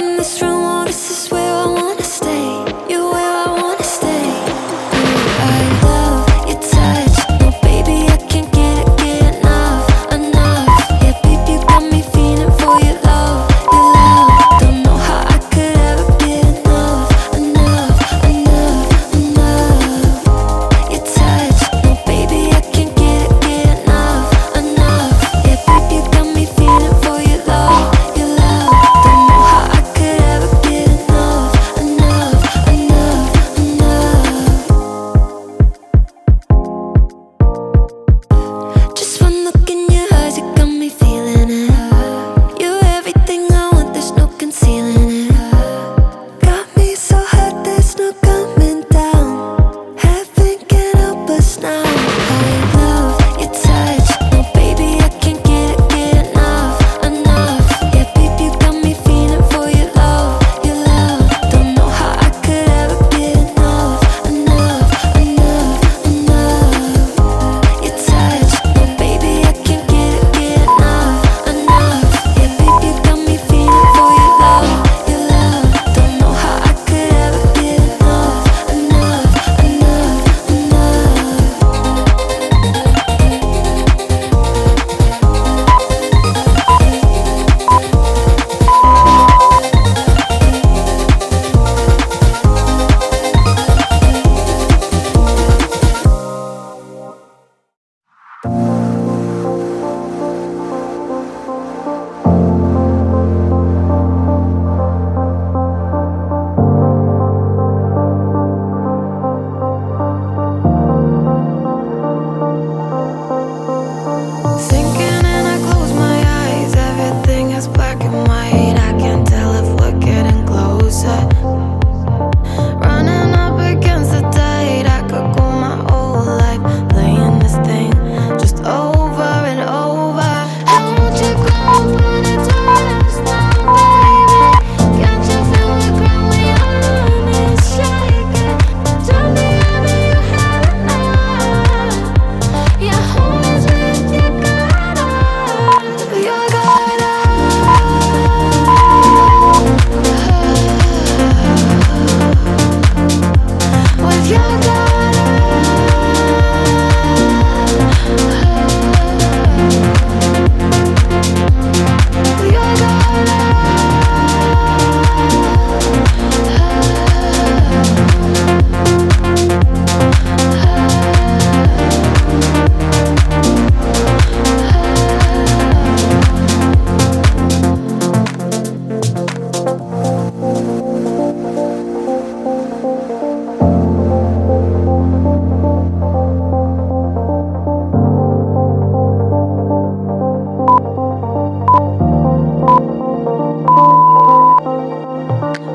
in this room, oh, this is where I wanna stay. You're where I wanna stay. I love your touch, no baby, I can't get enough, enough. Yeah, baby, you got me feeling for your love, your love. Don't know how I could ever get enough, enough, enough, enough. Your touch, no baby, I can't get enough, enough. Yeah, baby, you got me feeling for your love, your love. Don't know how I could ever get enough, enough, enough, enough. Just one look in your eyes, you got me feeling it. You're everything I want, there's no concealing it. Got me so hot, there's no coming down. Heaven can't help us now. I love your touch, no baby, I can't get enough, enough. Yeah, baby, you got me feeling for your love, your love. Don't know how I could ever get enough, enough, enough, enough. Your touch, no baby, I can't get enough, enough. Yeah, baby, you got me feeling for your love, your love. Don't know how I could ever get enough, enough, enough, thinking and I close my eyes, everything is black and white. I can't tell if we're getting closer. Running up against the tide, I could go my whole life playing this thing just over and over. And won't you come on and turn us now, baby? Can't you feel the ground when your arm is shaking? Tell me how do you have it now? Yeah, always with your guard up, your guard up. With your guard up, your guard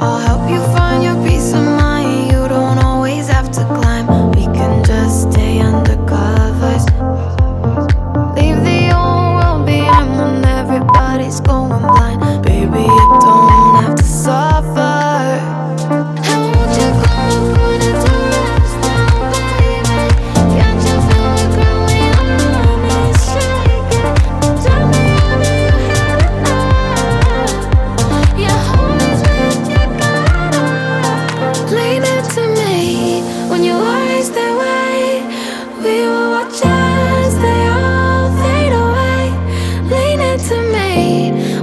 I'll help you find your peace of mind. You don't always have to climb. We can just stay under covers. Leave the old world behind when everybody's going blind. Baby, you don't have to suffer. And won't you come on and turn us now, baby? Can't you feel the ground when your arm is shaking? Tell me how do you have it now? Yeah, always with your guard up. Lean into me when your worries they weigh. We will watch as they all fade away. Lean into me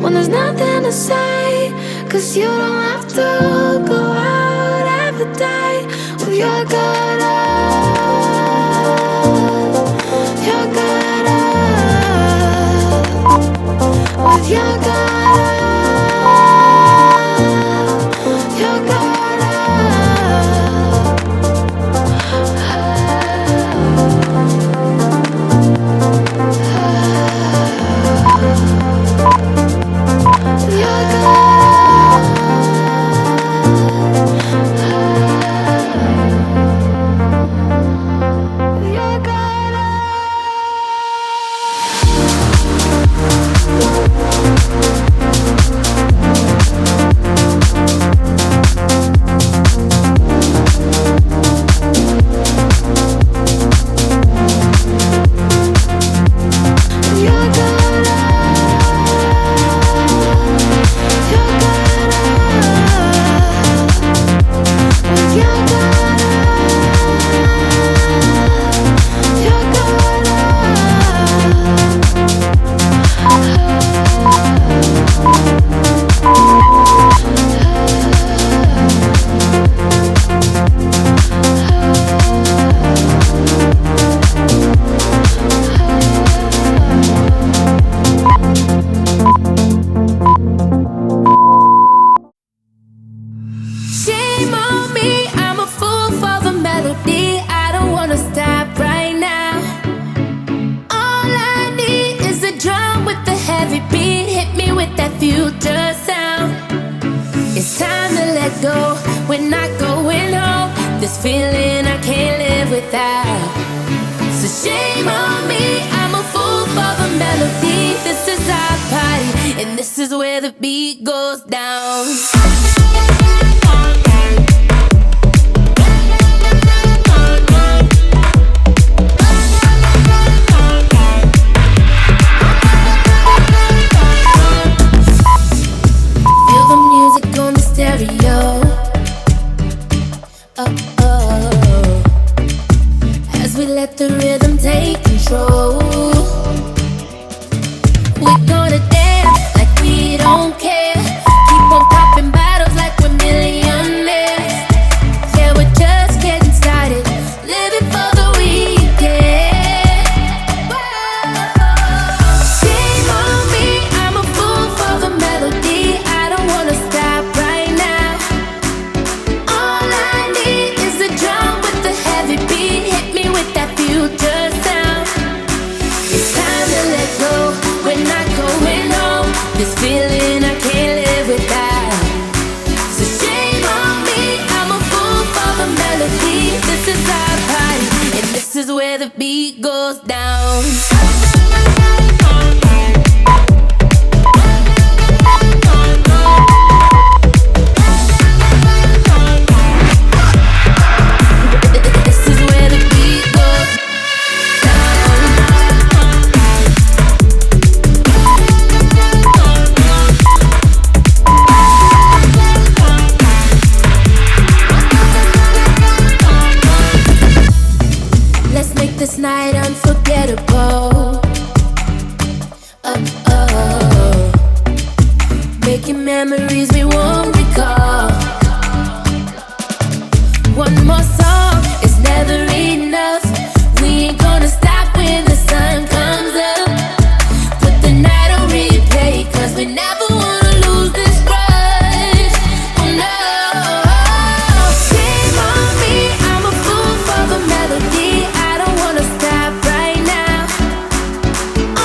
when there's nothing to say, 'cause you don't have to go out every day with your guard up, your guard up, with your guard up, your guard up, your guard up. Your guard up. It's time to let go. We're not going home. This feeling I can't live without. So shame on me, I'm a fool for the melody. This is our party, and this is where the beat goes down. Feel the music on the stereo. As we let the rhythm take control, we're gonna dance like we don't care. Keep on popping bottles like we're millionaires. Yeah, we're just getting started, living for the weekend. Shame on me, I'm a fool for the melody. I don't wanna stop right now. All I need is a drum with the heavy beat. Hit me with that future sound. It's time to let go. We're not going home. This feeling I can't live without. So shame on me, I'm a fool for the melody. This is our party, and this is where the beat goes down. This is where the beat goes Let's make this night unforgettable. Making memories we won't recall. One more song is never enough. We ain't gonna stop when the sun comes up. Put the night on replay, 'cause we never wanna lose this rush. Oh no. Shame on me, I'm a fool for the melody. I don't wanna stop right now.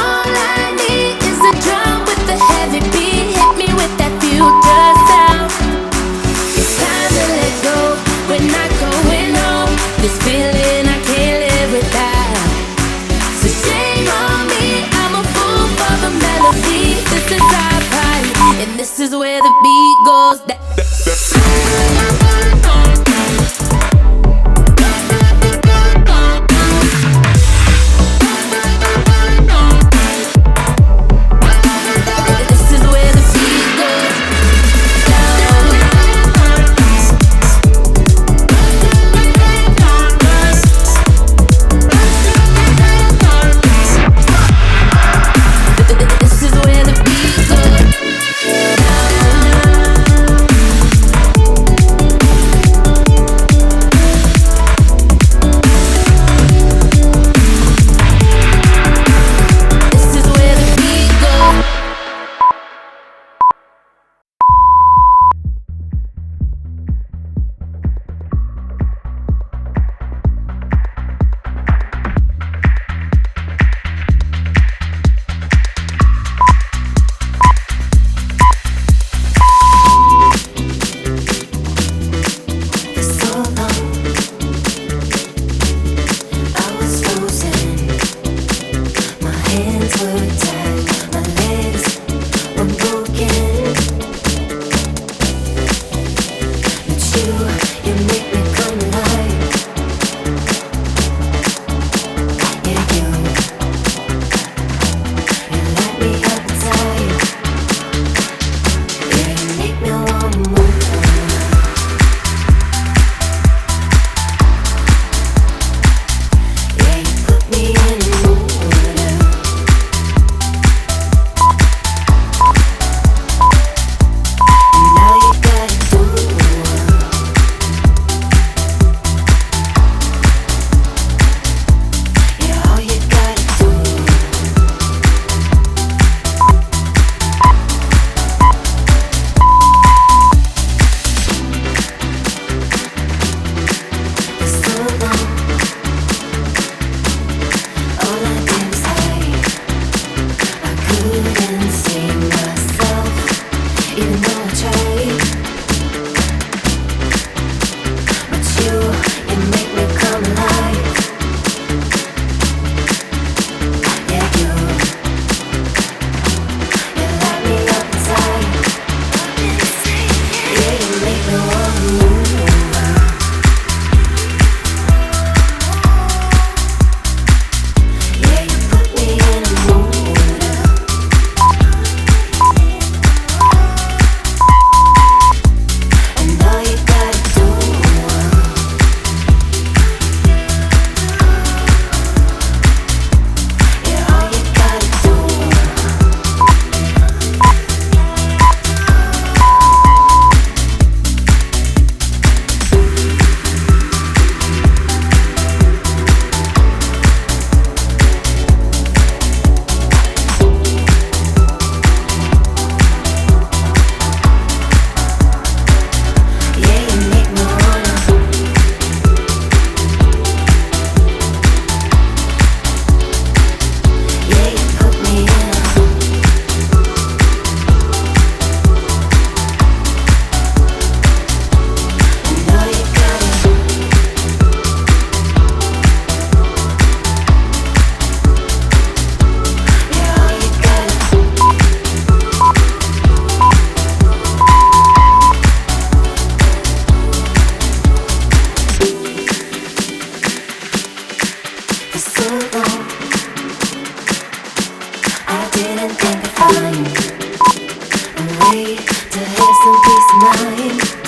All I need is a drum with the heavy beat. Hit me with that future sound. It's time to let go. We're not going home. This feeling I can't live without. So shame on me, I'm a fool for the melody. This is our party, and this is where the beat goes down. This is where the beat goes down. This is where the beat goes down. peace of mind.